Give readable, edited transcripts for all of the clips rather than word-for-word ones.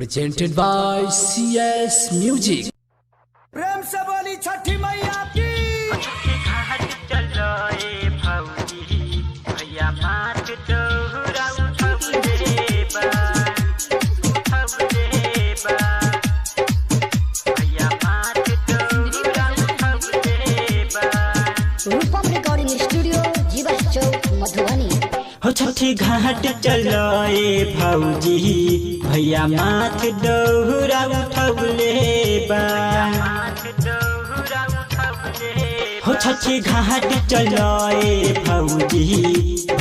presented by CS Music। प्रेम से बोली छठी मैया की। रूपम रिकॉर्डिंग स्टूडियो जीवा चौक मधुबनी। हो छठी घाट चलो ए भौजी भैया माथ दौरा उठौले बा। हो छठी घाट चलो ए भौजी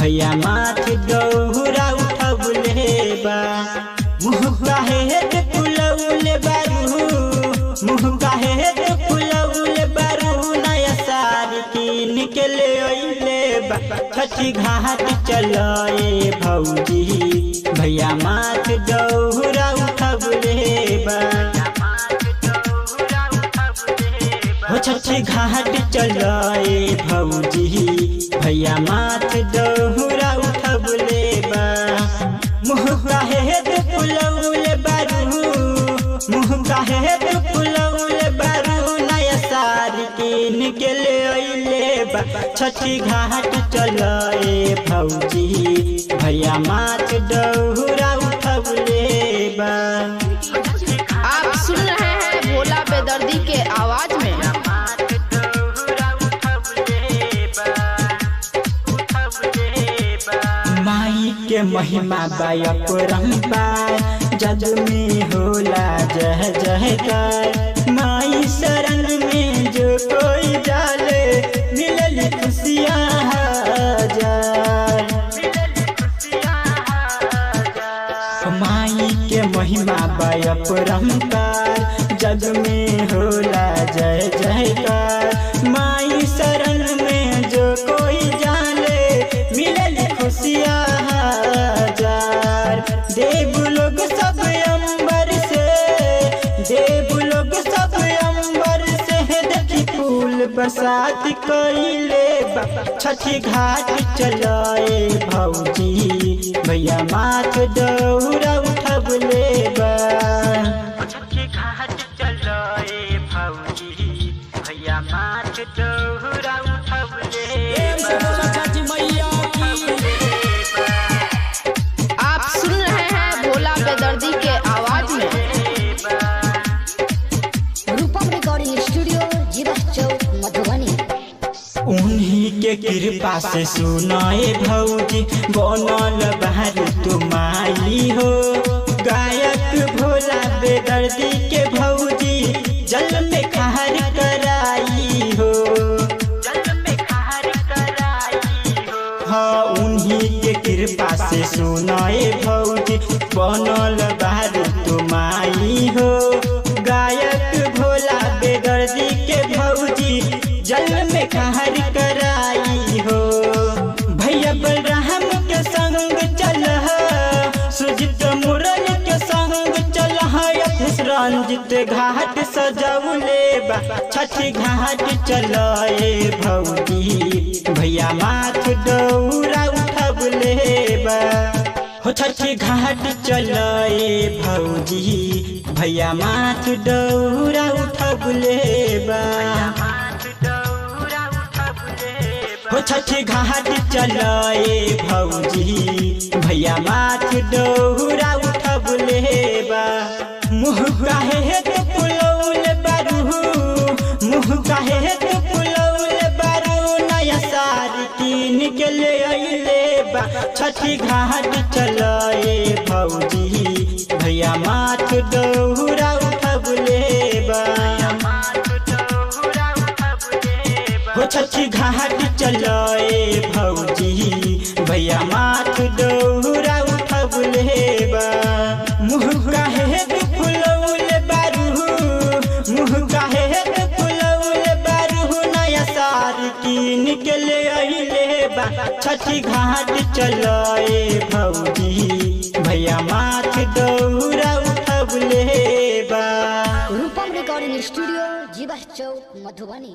भैया माथ दौरा उठौले बा। मुँह काहे फुलौले बारू, मुँह काहे फुलौले बारू, नया साड़ी कीन के ले अइले बा। छठी घाट चलो ए भौजी भैया माथ दौरा उठौले बा। हो छठी घाट चलो ए भौजी भैया माथ दौरा उठौले बा। मुँह काहे फुलौले बारू, मुँह काहे फुलौले बारू, नया साड़ी कीन के ले अइले बा। छठी घाट चलो ए भौजी भैया माथ दौरा उठौले बा। आप सुन रहे हैं भोला बेदर्दी के आवाज में। माई के महिमा बायपरंपार जग में होला जय जयकार। माई शरण में जो कोई जाले मिलल खुशियाँ हजार। माई के महिमा बायपरंपार जग में होला जय जयकार। माई शरण में जो कोई जाले मिलल खुशियाँ हजार। देव लोग सब अंबर से, देव लोग सब अंबर से देखी फूल बरसात कइले बा। छठी घाट चलो ए भौजी भैया माथ दौरा उठौले बा। छठी घाट चलो ए भौजी भैया माथ दौरा उठौले आप सुन रहे हैं भोला बेदर्दी के आवाज में। रूपम रिकॉर्डिंग स्टूडियो जीवा चौक मधुबनी। उन्हीं के कृपा से सुनाए भौजी बनल बारू तुमाई हो। गायक भोला बेदर्दी के भौजी जल में खार कराई हो। हाँ उन्हीं के कृपा से सुनाए भौजी बनल बारू तुमाई हो। गायक भोला बेदर्दी के भौजी जल में कहर कराई हो। भैया बलराम के संग चल, सुजित मुरल के संग चल, रंजित घाट सजौले बा। छठी घाट चलो ए भौजी भैया माथ दौरा उठौले बा। हो छठी घाट चलो ए भौजी भैया माथ दौरा उठौले बा। हो छठी घाट चलो ए भौजी भैया माथ दौरा उठौले बा। मुँह काहे फुलौले बारू, मुँह काहे फुलौले बारू, नया साड़ी कीन के ले अइले बा। छठी घाट चलो ए भौजी भैया माथ दौरा उठौले बा। हो छठी घाट चलो ए भौजी भैया माथ दौरा उठौले बा। मुँह काहे फुलौले बारू, मुँह काहे फुलौले बारू, नया साड़ी कीन के ले अइले बा। छठी घाट चलो ए भौजी भैया माथ दौरा उठौले बा। रूपम रिकॉर्डिंग स्टूडियो जीवा चौक मधुबनी।